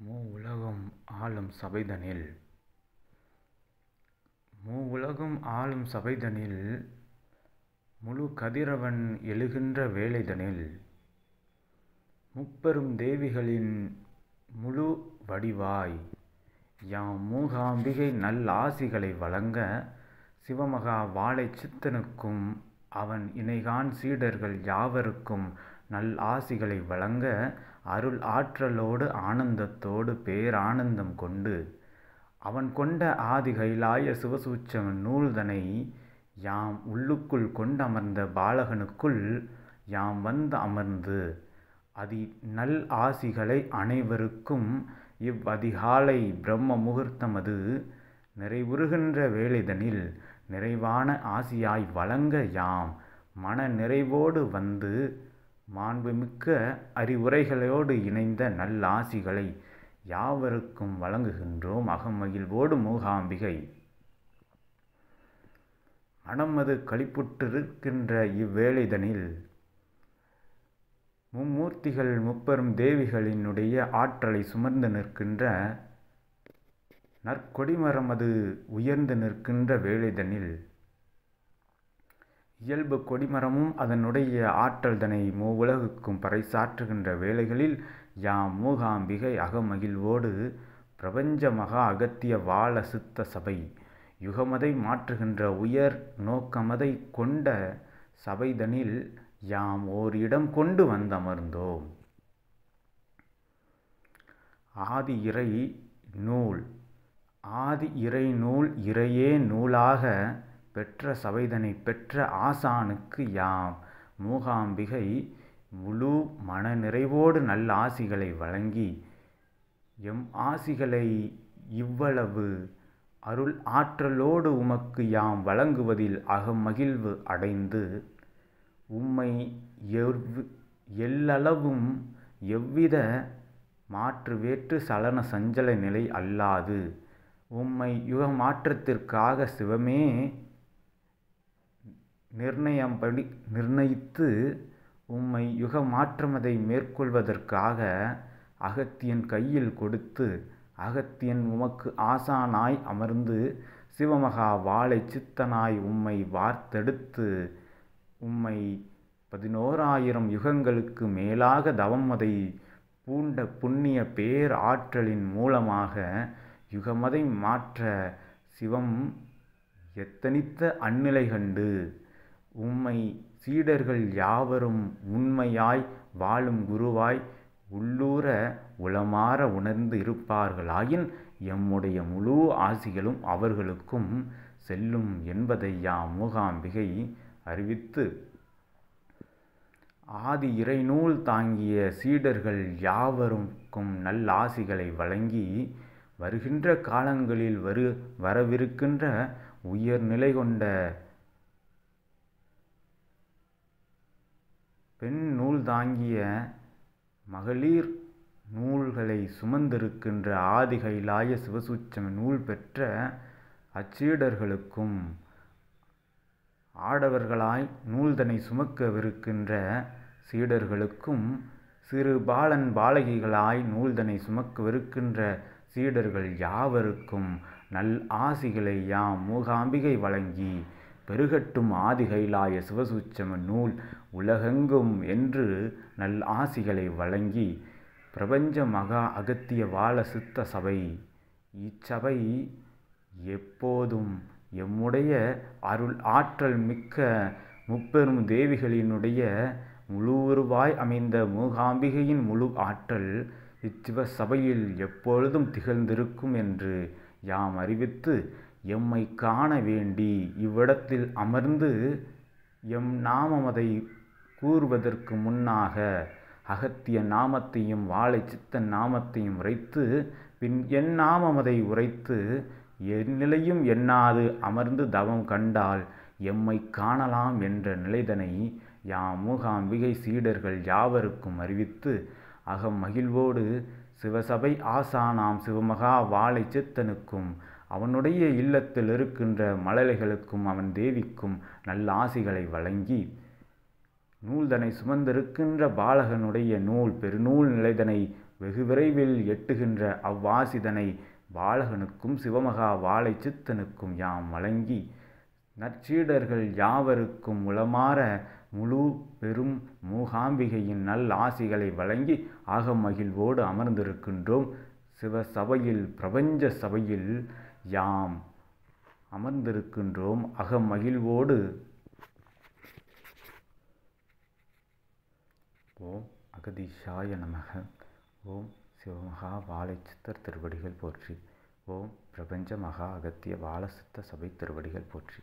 மூவுலகும் ஆளும் சபைதனில் முழு கதிரவன் எழுகின்ற வேளைதனில் முப்பெரும் தேவிகளின் முழு வடிவாய் யாம் மூகாம்பிகை நல்லாசிகளை வழங்க சிவமகா வாழைச் சித்தனுக்கும் அவன் இணைகாண் சீடர்கள் யாவருக்கும் நல்லாசிகளை வழங்க அருள் ஆற்றலோடு ஆனந்தத்தோடு பேரானந்தம் கொண்டு அவன் கொண்ட ஆதி கைலாய சிவசூட்சம நூல்தனை யாம் உள்ளுக்குள் கொண்டமர்ந்த பாலகனுக்குள் யாம் வந்து அமர்ந்து அதி நல் ஆசிகளை அனைவருக்கும் இவ்வதிகாலை பிரம்ம முகூர்த்தமது நிறைவுறுகின்ற வேளைதனில் நிறைவான ஆசியாய் வழங்க யாம் மன நிறைவோடு வந்து மாண்புமிக்க அறிவுரைகளோடு இணைந்த நல்லாசிகளை யாவருக்கும் வழங்குகின்றோம் அகமகிழ்வோடு மூகாம்பிகை. மனமது களிப்புற்றிருக்கின்ற இவ்வேளைதனில் மும்மூர்த்திகள் முப்பெரும் தேவிகளினுடைய ஆற்றலை சுமந்து நிற்கின்ற நற்கொடிமரமது உயர்ந்து நிற்கின்ற வேளைதனில் இயல்பு கொடிமரமும் அதனுடைய ஆற்றல்தனை மூவுலகுக்கும் பறைசாற்றுகின்ற வேளைகளில் யாம் மூகாம்பிகை அகமகிழ்வோடு பிரபஞ்ச மகா அகத்திய வாழ சித்த சபை யுகமதை மாற்றுகின்ற உயர் நோக்கமதை கொண்ட சபைதனில் யாம் ஓர் இடம் கொண்டு வந்தமர்ந்தோம். ஆதி இறை நூல் இறையே நூலாக பெற்ற சபைதனை பெற்ற ஆசானுக்கு யாம் மூகாம்பிகை முழு மன நிறைவோடு நல்லாசிகளை வழங்கி எம் ஆசிகளை இவ்வளவு அருள் ஆற்றலோடு உமக்கு யாம் வழங்குவதில் அகமகிழ்வு அடைந்து உம்மை எல்லளவும் எவ்வித மாற்று வேற்று சலன சஞ்சல நிலை அல்லாது உம்மை யுக மாற்றத்திற்காக சிவமே நிர்ணயித்து உம்மை யுக மாற்றமதை மேற்கொள்வதற்காக அகத்தியன் கையில் கொடுத்து அகத்தியன் உமக்கு ஆசானாய் அமர்ந்து சிவமகா வாழை சித்தனாய் உம்மை வார்த்தெடுத்து உம்மை 11,000 யுகங்களுக்கு மேலாக தவமதை பூண்ட புண்ணிய பேர் ஆற்றலின் மூலமாக யுகமதை மாற்ற சிவம் எத்தனித்த அந்நிலை கண்டு உம்மை சீடர்கள் யாவரும் உண்மையாய் வாழும் குருவாய் உள்ளூர உளமாற உணர்ந்து இருப்பார்களாயின் எம்முடைய முழு ஆசிகளும் அவர்களுக்கும் செல்லும் என்பதை யாம் மூகாம்பிகை அறிவித்து ஆதி இறைநூல் தாங்கிய சீடர்கள் யாவருக்கும் நல்லாசிகளை வழங்கி வருகின்ற காலங்களில் வரவிருக்கின்ற உயர்நிலை கொண்ட பெண் நூல் தாங்கிய மகளிர் நூல்களை சுமந்திருக்கின்ற ஆதி கைலாய சிவசூட்சம நூல் பெற்ற அச்சீடர்களுக்கும் ஆடவர்களாய் நூல்தனை சுமக்கவிருக்கின்ற சீடர்களுக்கும் சிறு பாலன் பாலகிகளாய் நூல்தனை சுமக்கவிருக்கின்ற சீடர்கள் யாவருக்கும் நல் ஆசிகளை யாம் மூகாம்பிகை வழங்கி பெருகட்டும் ஆதி கைலாய சிவசூட்சம நூல் உலகெங்கும் என்று நல் ஆசிகளை வழங்கி பிரபஞ்ச மகா அகத்திய வாழ சித்த சபை இச்சபை எப்போதும் எம்முடைய அருள் ஆற்றல் மிக்க முப்பெரும் தேவிகளினுடைய முழு உருவாய் அமைந்த மூகாம்பிகையின் முழு ஆற்றல் இச்சிவ சபையில் எப்பொழுதும் திகழ்ந்திருக்கும் என்று யாம் அறிவித்து எம்மை காண வேண்டி இவ்விடத்தில் அமர்ந்து எம் நாமமதை கூறுவதற்கு முன்னாக அகத்திய நாமத்தையும் வாழை சித்தன் நாமத்தையும் உரைத்து பின் என் நாமமதை உரைத்து எந்நிலையும் எண்ணாது அமர்ந்து தவம் கண்டால் எம்மை காணலாம் என்ற நிலைதனை யாம் மூகாம்பிகை சீடர்கள் யாவருக்கும் அறிவித்து அகம் மகிழ்வோடு சிவசபை ஆசானாம் சிவமகா வாழை சித்தனுக்கும் அவனுடைய இல்லத்தில் இருக்கின்ற மழலைகளுக்கும் அவன் தேவிக்கும் நல்ல ஆசிகளை வழங்கி நூல்தனை சுமந்திருக்கின்ற பாலகனுடைய நூல் பெருநூல் நிலைதனை வெகு விரைவில் எட்டுகின்ற அவ்வாசிதனை பாலகனுக்கும் சிவமகா வாழை சித்தனுக்கும் யாம் வழங்கி நற்சீடர்கள் யாவருக்கும் உளமாற முழு பெரும் மூகாம்பிகையின் நல் ஆசிகளை வழங்கி அகமகிழ்வோடு அமர்ந்திருக்கின்றோம். சிவசபையில் பிரபஞ்ச சபையில் யாம் அமர்ந்திருக்கின்றோம் அகமகிழ்வோடு. ஓம் அகதீஷாய நமக. ஓம் சிவமகா வாழை சித்தர் திருவடிகள் போற்றி. ஓம் பிரபஞ்ச மகா அகத்திய பாலசித்த சபை திருவடிகள் போற்றி.